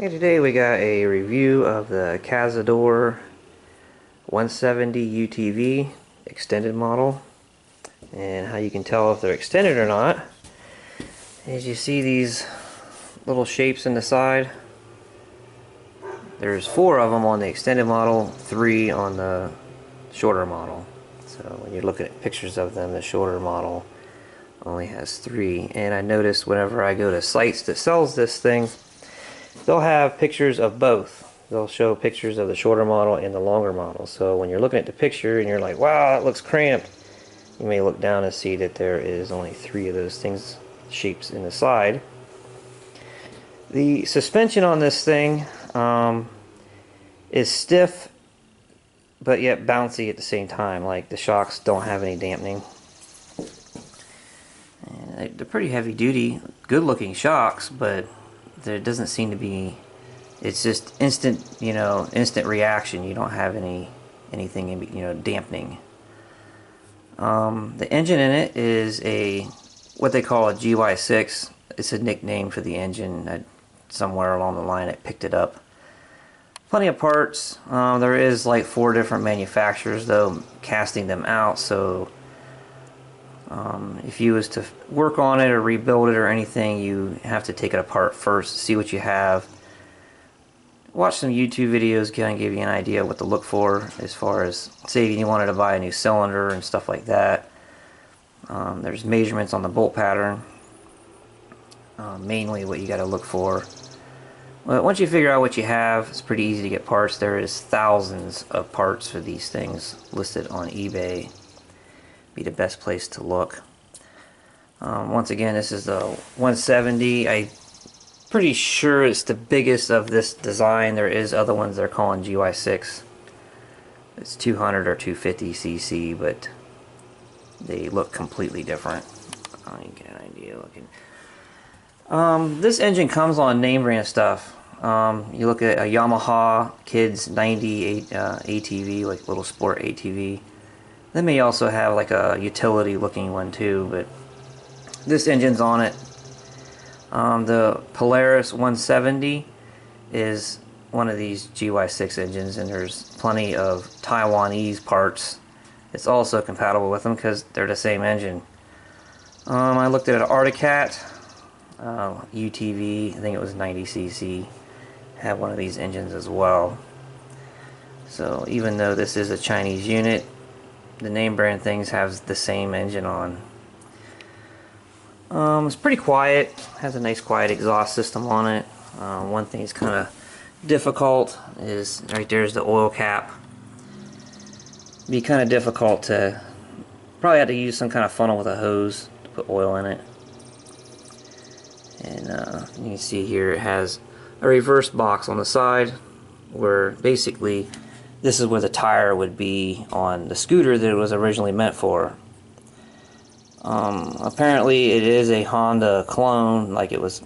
Hey, today we got a review of the Cazador 170 UTV extended model, and how you can tell if they're extended or not is you see these little shapes in the side. There's 4 of them on the extended model, 3 on the shorter model. So when you're looking at pictures of them, the shorter model only has 3. And I noticed whenever I go to sites that sells this thing, they'll have pictures of both. They'll show pictures of the shorter model and the longer model. So when you're looking at the picture and you're like, wow, that looks cramped, you may look down and see that there is only 3 of those things, shapes in the side. The suspension on this thing is stiff but yet bouncy at the same time. Like, the shocks don't have any dampening. And they're pretty heavy duty, good looking shocks, but there doesn't seem to be, it's just instant, instant reaction. You don't have anything in, dampening. The engine in it is what they call a GY6. It's a nickname for the engine. Somewhere along the line it picked it up. Plenty of parts. There is like 4 different manufacturers though casting them out, so if you was to work on it or rebuild it or anything, you have to take it apart first, see what you have. Watch some YouTube videos, kind of give you an idea of what to look for as far as, say if you wanted to buy a new cylinder and stuff like that. There's measurements on the bolt pattern, mainly what you got to look for. Well, once you figure out what you have, it's pretty easy to get parts. There is thousands of parts for these things listed on eBay. Be the best place to look. Once again, this is the 170. I'm pretty sure it's the biggest of this design. There is other ones they're calling GY6. It's 200 or 250 cc, but they look completely different. You get an idea looking. This engine comes on name brand stuff. You look at a Yamaha Kids 90 ATV, like little sport ATV. They may also have like a utility looking one too, but this engine's on it. The Polaris 170 is one of these GY6 engines, and there's plenty of Taiwanese parts. It's also compatible with them because they're the same engine. I looked at an Articat UTV, I think it was 90 cc, had one of these engines as well. So even though this is a Chinese unit, the name brand things have the same engine on. It's pretty quiet, has a nice quiet exhaust system on it. One thing that's kind of difficult is right there's the oil cap. Be kind of difficult to, probably have to use some kind of funnel with a hose to put oil in it. And you can see here it has a reverse box on the side, where basically this is where the tire would be on the scooter that it was originally meant for. Apparently it is a Honda clone, like it was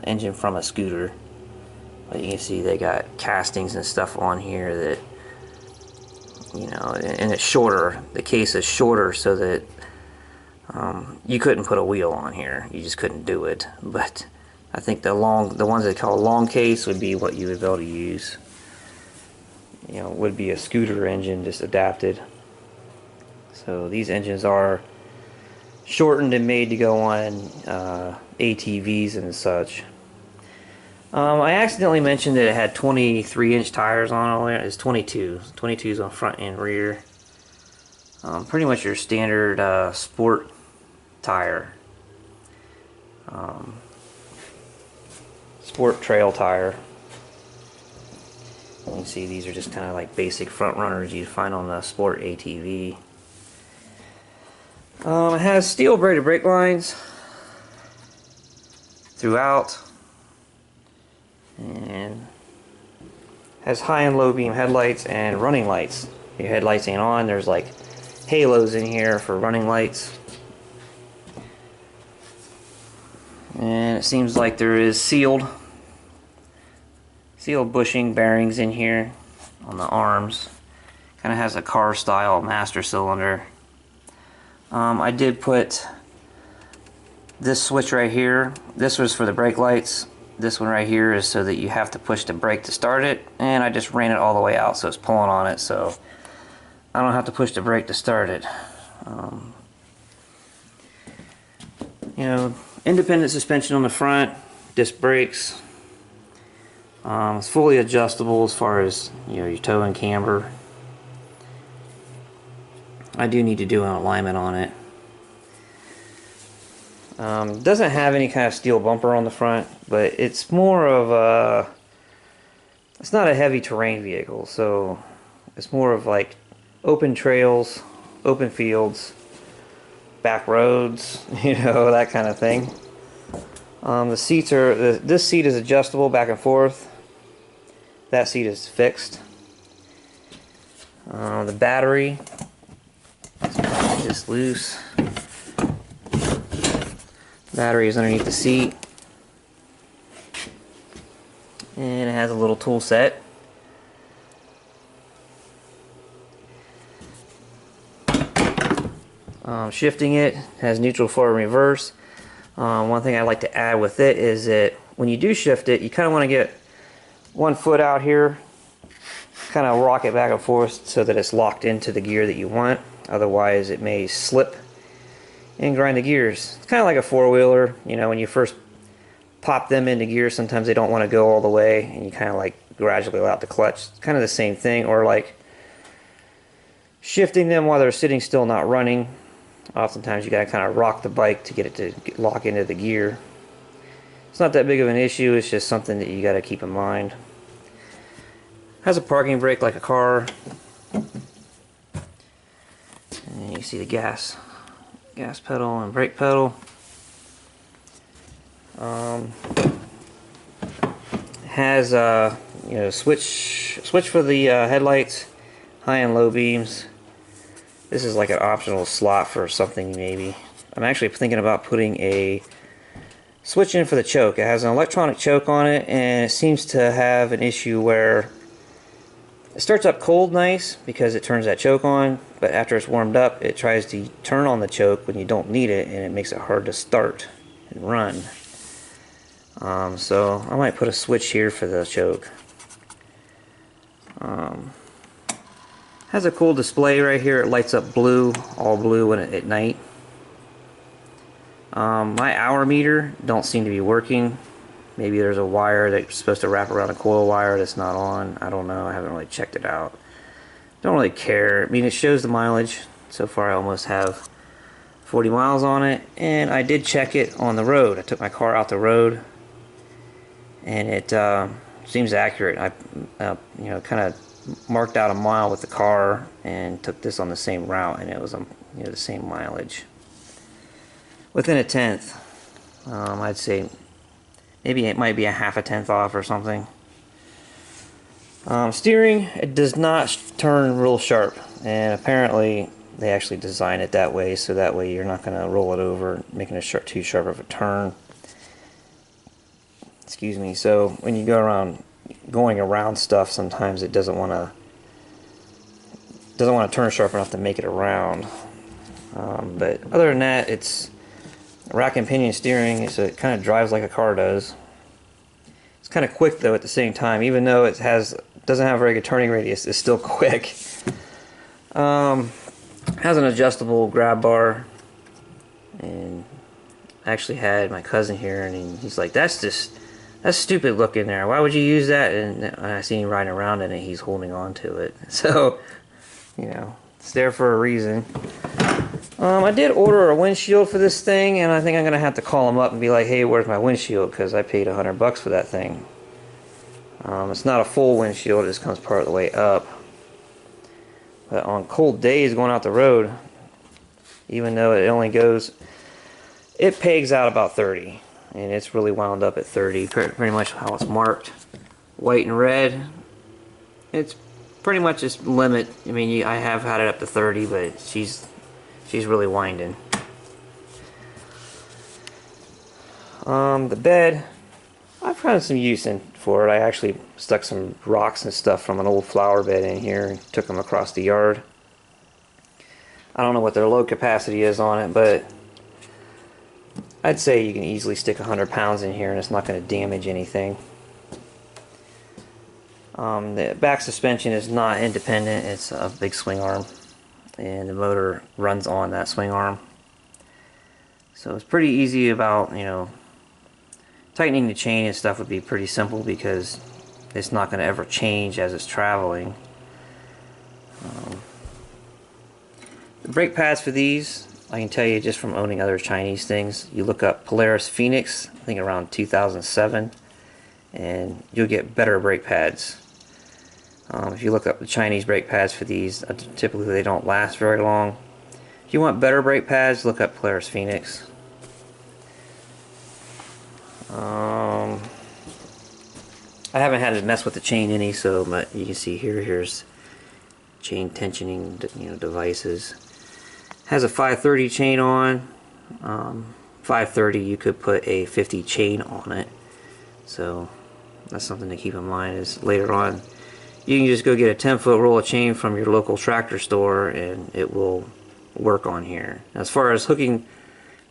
engine from a scooter. But you can see they got castings and stuff on here that, and it's shorter. The case is shorter so that you couldn't put a wheel on here. You just couldn't do it. But I think the ones they call long case would be what you would be able to use. Would be a scooter engine just adapted. So these engines are shortened and made to go on ATVs and such. I accidentally mentioned that it had 23-inch tires on it. It's 22. 22s on front and rear. Pretty much your standard sport tire. Sport trail tire. You can see these are just kind of like basic front runners you'd find on the sport ATV. It has steel braided brake lines throughout, and has high and low beam headlights and running lights. Your headlights ain't on, there's like halos in here for running lights. And it seems like there is sealed bushing bearings in here on the arms. Kind of has a car style master cylinder. I did put this switch right here. This was for the brake lights. This one right here is so that you have to push the brake to start it, and I just ran it all the way out so it's pulling on it, so I don't have to push the brake to start it. You know, independent suspension on the front, disc brakes. It's fully adjustable as far as, you know, your toe and camber. I do need to do an alignment on it. Doesn't have any kind of steel bumper on the front, but it's more of a, it's not a heavy terrain vehicle, so it's more of like open trails, open fields, back roads, you know, that kind of thing. The seats are, this seat is adjustable back and forth. That seat is fixed. The battery is just loose. Battery is underneath the seat, and it has a little tool set. Shifting it has neutral, forward, reverse. One thing I like to add with it is that when you do shift it, you kind of want to get one foot out here, kind of rock it back and forth so that it's locked into the gear that you want. Otherwise it may slip and grind the gears. It's kind of like a four-wheeler. You know, when you first pop them into gear, sometimes they don't want to go all the way, and you kind of like gradually let out the clutch. It's kind of the same thing. Or like shifting them while they're sitting still, not running. Oftentimes you got to kind of rock the bike to get it to lock into the gear. It's not that big of an issue, it's just something that you got to keep in mind. Has a parking brake like a car. And you see the gas pedal and brake pedal. Has you know, switch for the headlights, high and low beams. This is like an optional slot for something maybe. I'm actually thinking about putting a switch in for the choke. It has an electronic choke on it, and it seems to have an issue where it starts up cold nice because it turns that choke on, but after it's warmed up it tries to turn on the choke when you don't need it, and it makes it hard to start and run. So I might put a switch here for the choke. Has a cool display right here. It lights up blue, all blue at night. My hour meter don't seem to be working. Maybe there's a wire that's supposed to wrap around a coil wire that's not on. I don't know. I haven't really checked it out. Don't really care. I mean, it shows the mileage. So far I almost have 40 miles on it, and I did check it on the road. I took my car out the road, and it seems accurate. I you know, kind of marked out a mile with the car and took this on the same route, and it was you know, the same mileage. Within a tenth. I'd say maybe it might be a half a tenth off or something. Steering, it does not turn real sharp, and apparently they actually design it that way, so that way you're not going to roll it over, making it too sharp of a turn. Excuse me. So when you going around stuff, sometimes it doesn't want to turn sharp enough to make it around. But other than that, it's rack and pinion steering, so it kind of drives like a car does. It's kind of quick though at the same time, even though it doesn't have a very good turning radius, it's still quick. Has an adjustable grab bar, and I actually had my cousin here, and he's like, that's stupid looking there. Why would you use that? And I see him riding around in it, he's holding on to it. So, you know, it's there for a reason. I did order a windshield for this thing, and I think I'm going to have to call him up and be like, hey, where's my windshield? Because I paid $100 for that thing. It's not a full windshield, it just comes part of the way up. But on cold days going out the road, even though it pegs out about 30. And it's really wound up at 30, pretty much how it's marked. White and red. It's pretty much its limit. I mean, I have had it up to 30, but she's really winding. The bed, I've found some use for it. I actually stuck some rocks and stuff from an old flower bed in here and took them across the yard. I don't know what their load capacity is on it, but I'd say you can easily stick 100 pounds in here and it's not going to damage anything. The back suspension is not independent, it's a big swing arm, and the motor runs on that swing arm. So it's pretty easy about, you know, tightening the chain and stuff would be pretty simple because it's not going to ever change as it's traveling. The brake pads for these, I can tell you just from owning other Chinese things, you look up Polaris Phoenix, I think around 2007, and you'll get better brake pads. If you look up the Chinese brake pads for these, typically they don't last very long. If you want better brake pads, look up Polaris Phoenix. I haven't had to mess with the chain any, so but you can see here's chain tensioning, you know, devices. Has a 530 chain on. 530, you could put a 50 chain on it, so that's something to keep in mind. Is later on you can just go get a 10-foot roll of chain from your local tractor store and it will work on here. As far as hooking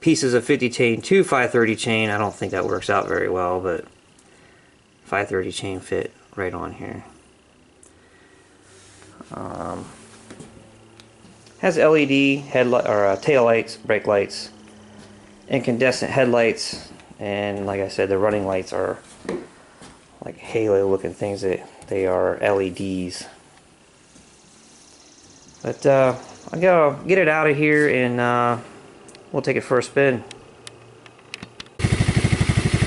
pieces of 50 chain to 530 chain, I don't think that works out very well, but 530 chain fit right on here. Has LED headlight or tail lights, brake lights, incandescent headlights, and like I said, the running lights are like halo looking things. That they are LEDs. But I gotta get it out of here and we'll take it for a spin.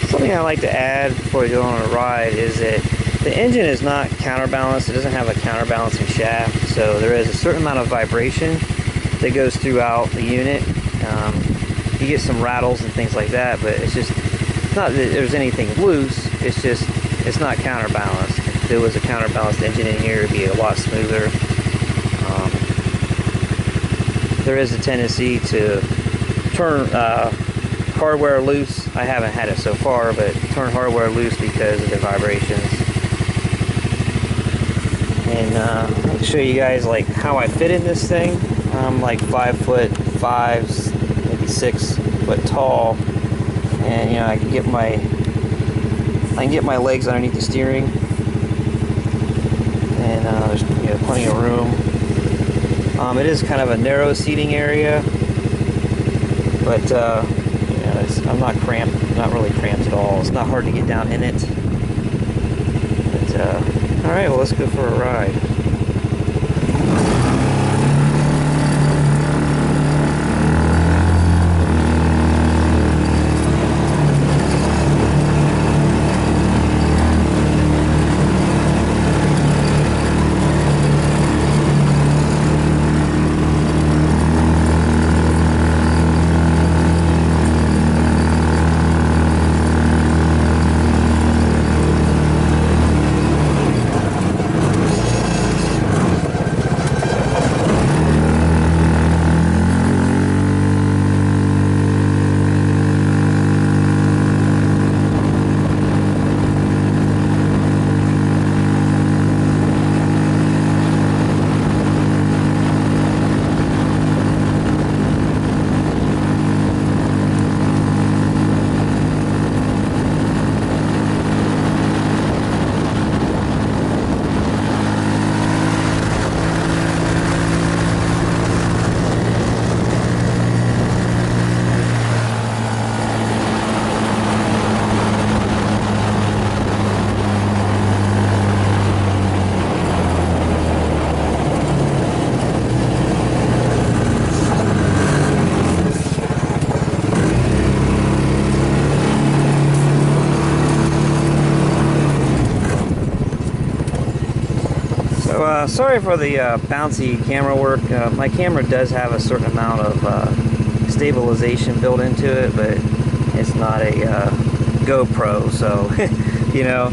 Something I like to add before we go on a ride is that the engine is not counterbalanced. It doesn't have a counterbalancing shaft, so there is a certain amount of vibration that goes throughout the unit. You get some rattles and things like that, but it's just not that there's anything loose. It's just it's not counterbalanced. If there was a counterbalanced engine in here, it'd be a lot smoother. There is a tendency to turn hardware loose. I haven't had it so far, but turn hardware loose because of the vibrations. And I'll show you guys like how I fit in this thing. I'm like 5'5", maybe 6 foot tall, and you know I can get my legs underneath the steering, and there's plenty of room. It is kind of a narrow seating area, but I'm not cramped, not really cramped at all. It's not hard to get down in it. But all right, well, let's go for a ride. Sorry for the bouncy camera work. My camera does have a certain amount of stabilization built into it, but it's not a GoPro, so you know.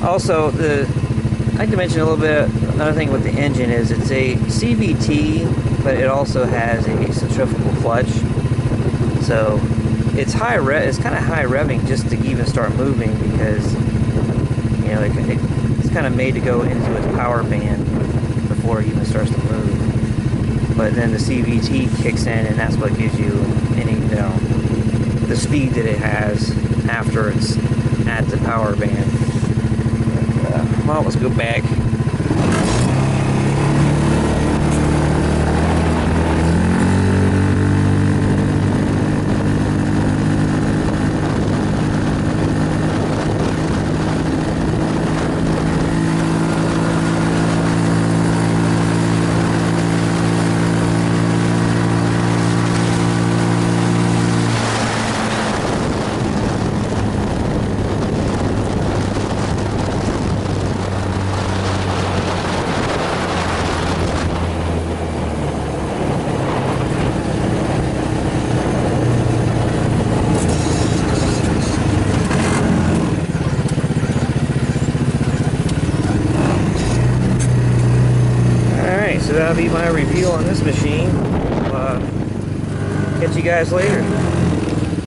Also, I'd like to mention a little bit, another thing with the engine is it's a CVT, but it also has a centrifugal clutch, so it's it's kind of high revving just to even start moving, because you know it's kind of made to go into its power band before it even starts to move. But then the CVT kicks in, and that's what gives you any the speed that it has after it's at the power band. But, well, let's go back. So that'll be my review on this machine. Catch you guys later.